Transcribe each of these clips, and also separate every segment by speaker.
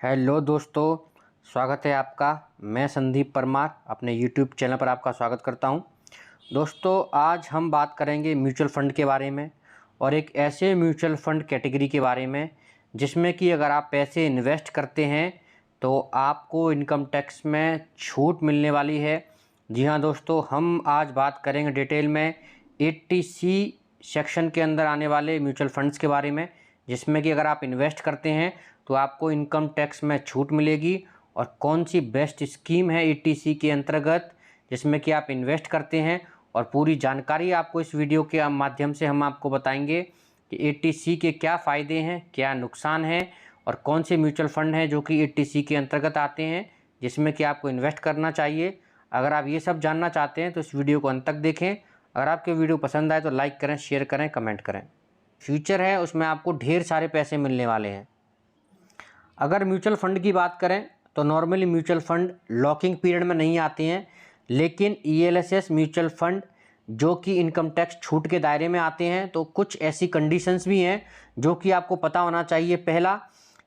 Speaker 1: Hello दोस्तों, स्वागत है आपका। मैं संदीप परमार अपने यूट्यूब चैनल पर आपका स्वागत करता हूं। दोस्तों, आज हम बात करेंगे म्यूचुअल फ़ंड के बारे में और एक ऐसे म्यूचुअल फ़ंड कैटेगरी के बारे में जिसमें कि अगर आप पैसे इन्वेस्ट करते हैं तो आपको इनकम टैक्स में छूट मिलने वाली है। जी हाँ दोस्तों, हम आज बात करेंगे डिटेल में 80C सेक्शन के अंदर आने वाले म्यूचुअल फंड्स के बारे में, जिसमें कि अगर आप इन्वेस्ट करते हैं तो आपको इनकम टैक्स में छूट मिलेगी और कौन सी बेस्ट स्कीम है 80C के अंतर्गत जिसमें कि आप इन्वेस्ट करते हैं। और पूरी जानकारी आपको इस वीडियो के माध्यम से हम आपको बताएंगे कि 80C के क्या फ़ायदे हैं, क्या नुकसान हैं और कौन से म्यूचुअल फ़ंड हैं जो कि 80C के अंतर्गत आते हैं जिसमें कि आपको इन्वेस्ट करना चाहिए। अगर आप ये सब जानना चाहते हैं तो इस वीडियो को अंत तक देखें। अगर आपके वीडियो पसंद आए तो लाइक करें, शेयर करें, कमेंट करें। फ्यूचर है उसमें आपको ढेर सारे पैसे मिलने वाले हैं। अगर म्यूचुअल फ़ंड की बात करें तो normally mutual fund locking period में नहीं आते हैं, लेकिन ELSS म्यूचुअल फ़ंड जो कि इनकम टैक्स छूट के दायरे में आते हैं। तो कुछ ऐसी कंडीशंस भी हैं जो कि आपको पता होना चाहिए। पहला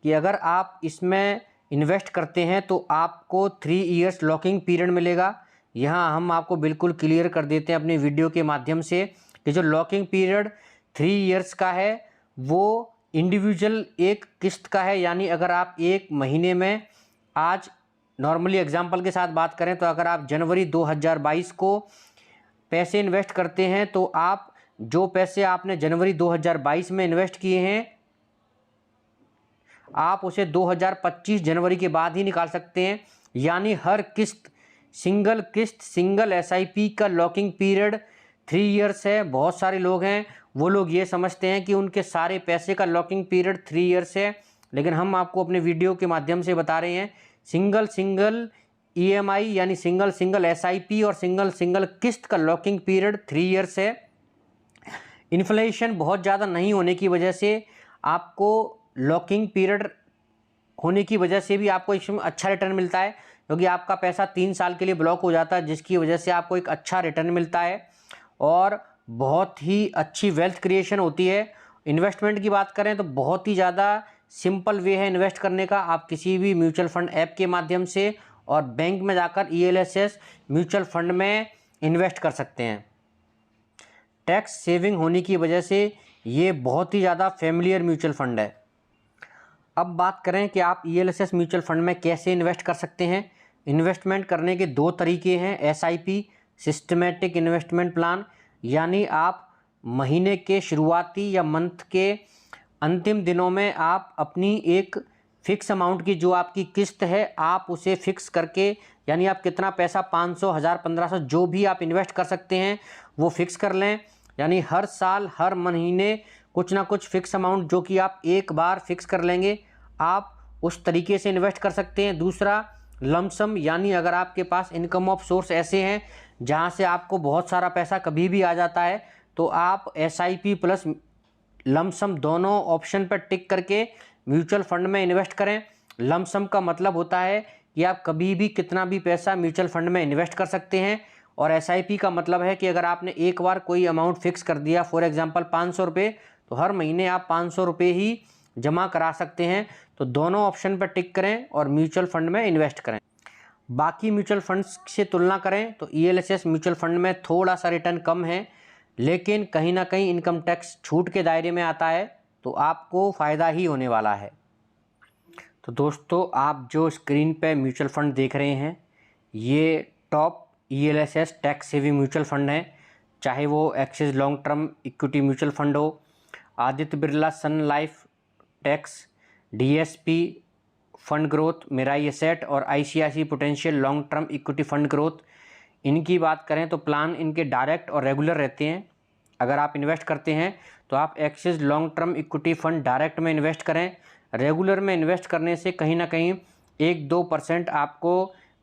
Speaker 1: कि अगर आप इसमें इन्वेस्ट करते हैं तो आपको 3 इयर्स लॉकिंग पीरियड मिलेगा। यहाँ हम आपको बिल्कुल क्लियर कर देते हैं अपनी वीडियो के माध्यम से कि जो लॉकिंग पीरियड 3 इयर्स का है वो इंडिविजुअल एक किस्त का है। यानी अगर आप एक महीने में, आज नॉर्मली एग्जांपल के साथ बात करें तो अगर आप जनवरी 2022 को पैसे इन्वेस्ट करते हैं तो आप जो पैसे आपने जनवरी 2022 में इन्वेस्ट किए हैं आप उसे 2025 जनवरी के बाद ही निकाल सकते हैं। यानी हर किस्त, सिंगल किस्त, सिंगल SIP का लॉकिंग पीरियड 3 इयर्स है। बहुत सारे लोग हैं वो लोग ये समझते हैं कि उनके सारे पैसे का लॉकिंग पीरियड 3 इयर्स है, लेकिन हम आपको अपने वीडियो के माध्यम से बता रहे हैं सिंगल EMI यानी सिंगल SIP और सिंगल किस्त का लॉकिंग पीरियड 3 इयर्स है। इन्फ्लेशन बहुत ज़्यादा नहीं होने की वजह से आपको लॉकिंग पीरियड होने की वजह से भी आपको इसमें अच्छा रिटर्न मिलता है, क्योंकि आपका पैसा 3 साल के लिए ब्लॉक हो जाता है, जिसकी वजह से आपको एक अच्छा रिटर्न मिलता है और बहुत ही अच्छी वेल्थ क्रिएशन होती है। इन्वेस्टमेंट की बात करें तो बहुत ही ज़्यादा सिंपल वे है इन्वेस्ट करने का। आप किसी भी म्यूचुअल फंड ऐप के माध्यम से और बैंक में जाकर ELSS म्यूचुअल फंड में इन्वेस्ट कर सकते हैं। टैक्स सेविंग होने की वजह से ये बहुत ही ज़्यादा फैमिलियर म्यूचुअल फंड है। अब बात करें कि आप ELSS म्यूचुअल फंड में कैसे इन्वेस्ट कर सकते हैं। इन्वेस्टमेंट करने के 2 तरीके हैं। SIP सिस्टमेटिक इन्वेस्टमेंट प्लान, यानी आप महीने के शुरुआती या मंथ के अंतिम दिनों में आप अपनी एक फ़िक्स अमाउंट की जो आपकी किस्त है आप उसे फ़िक्स करके, यानी आप कितना पैसा 500, 1000, 1500 जो भी आप इन्वेस्ट कर सकते हैं वो फ़िक्स कर लें। यानी हर साल हर महीने कुछ ना कुछ फ़िक्स अमाउंट जो कि आप एक बार फ़िक्स कर लेंगे, आप उस तरीके से इन्वेस्ट कर सकते हैं। दूसरा लमसम, यानी अगर आपके पास इनकम ऑफ सोर्स ऐसे हैं जहां से आपको बहुत सारा पैसा कभी भी आ जाता है तो आप SIP प्लस लमसम दोनों ऑप्शन पर टिक करके म्यूचुअल फंड में इन्वेस्ट करें। लमसम का मतलब होता है कि आप कभी भी कितना भी पैसा म्यूचुअल फंड में इन्वेस्ट कर सकते हैं, और SIP का मतलब है कि अगर आपने एक बार कोई अमाउंट फिक्स कर दिया, फॉर एग्जांपल 500 रुपये, तो हर महीने आप 500 रुपये ही जमा करा सकते हैं। तो दोनों ऑप्शन पर टिक करें और म्यूचुअल फंड में इन्वेस्ट करें। बाकी म्यूचुअल फंड्स से तुलना करें तो ELSS म्यूचुअल फंड में थोड़ा सा रिटर्न कम है, लेकिन कहीं ना कहीं इनकम टैक्स छूट के दायरे में आता है तो आपको फ़ायदा ही होने वाला है। तो दोस्तों, आप जो स्क्रीन पे म्यूचुअल फंड देख रहे हैं ये top ELSS tax saving mutual fund हैं, चाहे वो Axis long term equity mutual fund हो, Aditya Birla sun life tax, DSP fund growth, Mirae asset और ICICI potential long term equity fund growth. इनकी बात करें तो प्लान इनके डायरेक्ट और रेगुलर रहते हैं। अगर आप इन्वेस्ट करते हैं तो आप axis long term equity fund direct में इन्वेस्ट करें। रेगुलर में इन्वेस्ट करने से कहीं ना कहीं 1-2% आपको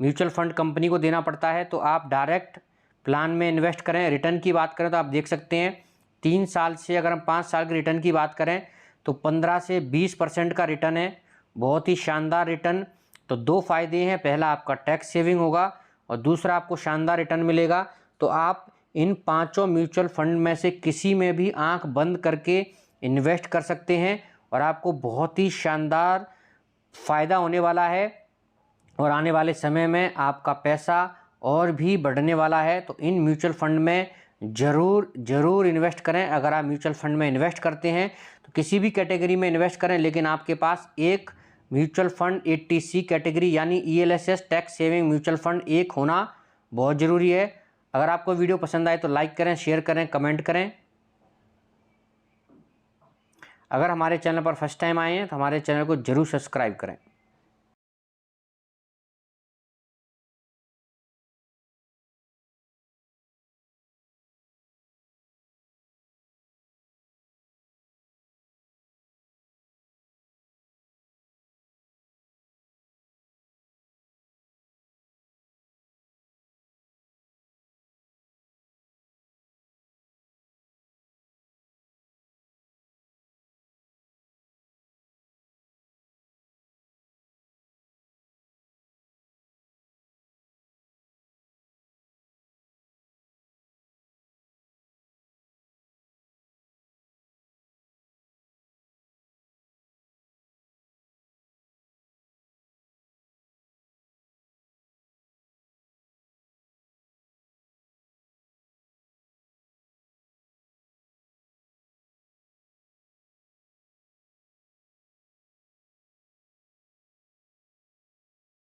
Speaker 1: म्यूचुअल फंड कंपनी को देना पड़ता है, तो आप डायरेक्ट प्लान में इन्वेस्ट करें। रिटर्न की बात करें तो आप देख सकते हैं 3 साल से अगर हम 5 साल के रिटर्न की बात करें तो 15 से 20% का रिटर्न है, बहुत ही शानदार रिटर्न। तो 2 फ़ायदे हैं, पहला आपका टैक्स सेविंग होगा और दूसरा आपको शानदार रिटर्न मिलेगा। तो आप इन 5 म्यूचुअल फंड में से किसी में भी आंख बंद करके इन्वेस्ट कर सकते हैं और आपको बहुत ही शानदार फ़ायदा होने वाला है और आने वाले समय में आपका पैसा और भी बढ़ने वाला है। तो इन म्यूचुअल फंड में ज़रूर इन्वेस्ट करें। अगर आप म्यूचुअल फंड में इन्वेस्ट करते हैं तो किसी भी कैटेगरी में इन्वेस्ट करें, लेकिन आपके पास एक म्यूचुअल फंड 80C कैटेगरी यानी ELSS tax saving mutual fund एक होना बहुत ज़रूरी है। अगर आपको वीडियो पसंद आए तो लाइक करें, शेयर करें, कमेंट करें। अगर हमारे चैनल पर फर्स्ट टाइम आए हैं तो हमारे चैनल को ज़रूर सब्सक्राइब करें।